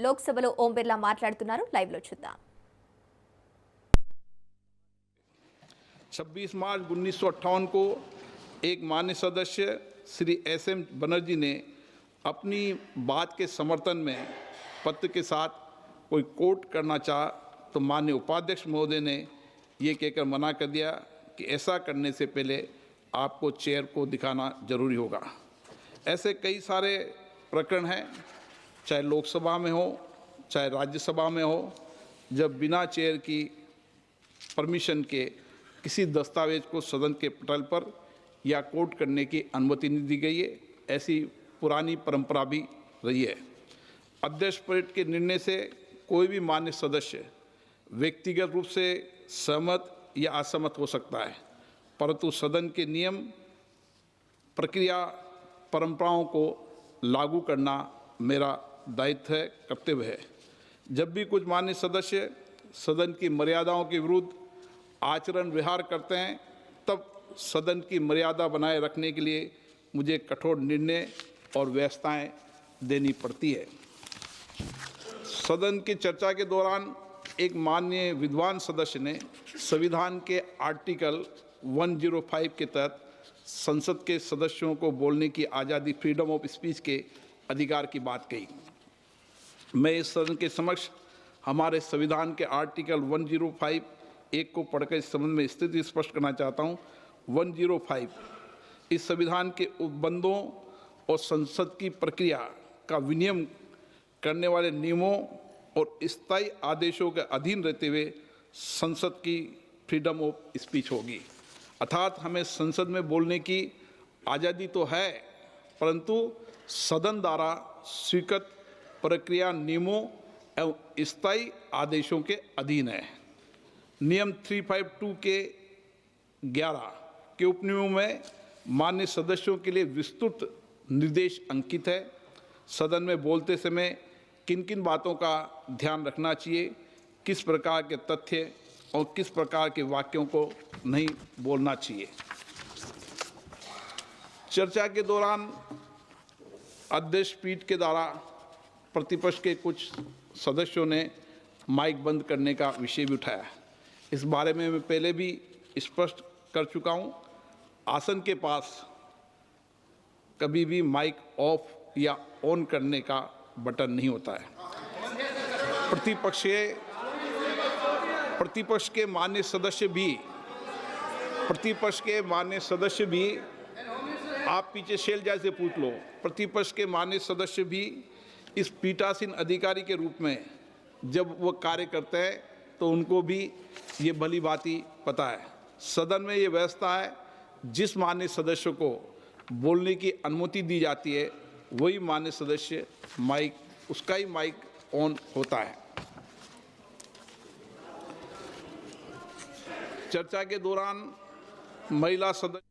లోక్సభలో ఓం బిర్లా మాట్లాడుతున్నారు. లైవ్ లో చూద్దాం. 26 मार्च 1958 को एक माननीय सदस्य श्री SM बनर्जी ने अपनी बात के समर्थन में पत्र के साथ कोई कोट करना चाहा तो माननीय उपाध्यक्ष महोदय ने ये कहकर मना कर दिया कि ऐसा करने से पहले आपको चेयर को दिखाना जरूरी होगा। ऐसे कई सारे प्रकरण हैं, चाहे लोकसभा में हो चाहे राज्यसभा में हो, जब बिना चेयर की परमिशन के किसी दस्तावेज को सदन के पटल पर या कोट करने की अनुमति नहीं दी गई है। ऐसी पुरानी परंपरा भी रही है। अध्यक्ष परेड के निर्णय से कोई भी मान्य सदस्य व्यक्तिगत रूप से सहमत या असहमत हो सकता है, परंतु सदन के नियम, प्रक्रिया, परंपराओं को लागू करना मेरा दायित्व है, कर्तव्य है। जब भी कुछ मान्य सदस्य सदन की मर्यादाओं के विरुद्ध आचरण व्यवहार करते हैं, तब सदन की मर्यादा बनाए रखने के लिए मुझे कठोर निर्णय और व्यवस्थाएं देनी पड़ती है। सदन की चर्चा के दौरान एक माननीय विद्वान सदस्य ने संविधान के आर्टिकल 105 के तहत संसद के सदस्यों को बोलने की आज़ादी, फ्रीडम ऑफ स्पीच के अधिकार की बात कही। मैं इस सदन के समक्ष हमारे संविधान के आर्टिकल 105 एक को पढ़कर इस संबंध में स्थिति स्पष्ट करना चाहता हूँ। 105 इस संविधान के उपबंधों और संसद की प्रक्रिया का विनियमन करने वाले नियमों और स्थायी आदेशों के अधीन रहते हुए संसद की फ्रीडम ऑफ स्पीच होगी। अर्थात हमें संसद में बोलने की आज़ादी तो है, परंतु सदन द्वारा स्वीकृत प्रक्रिया, नियमों एवं स्थायी आदेशों के अधीन है। नियम 352 के 11 के उपनियमों में मान्य सदस्यों के लिए विस्तृत निर्देश अंकित है। सदन में बोलते समय किन किन बातों का ध्यान रखना चाहिए, किस प्रकार के तथ्य और किस प्रकार के वाक्यों को नहीं बोलना चाहिए। चर्चा के दौरान अध्यक्ष पीठ के द्वारा प्रतिपक्ष के कुछ सदस्यों ने माइक बंद करने का विषय भी उठाया। इस बारे में मैं पहले भी स्पष्ट कर चुका हूं। आसन के पास कभी भी माइक ऑफ या ऑन करने का बटन नहीं होता है। प्रतिपक्ष के मान्य सदस्य भी आप पीछे शैलजा से पूछ लो, प्रतिपक्ष के मान्य सदस्य भी इस पीठासीन अधिकारी के रूप में जब वो कार्य करते हैं तो उनको भी ये भली भांति पता है। सदन में ये व्यवस्था है, जिस मान्य सदस्य को बोलने की अनुमति दी जाती है वही मान्य सदस्य उसका ही माइक ऑन होता है। चर्चा के दौरान महिला सदस्य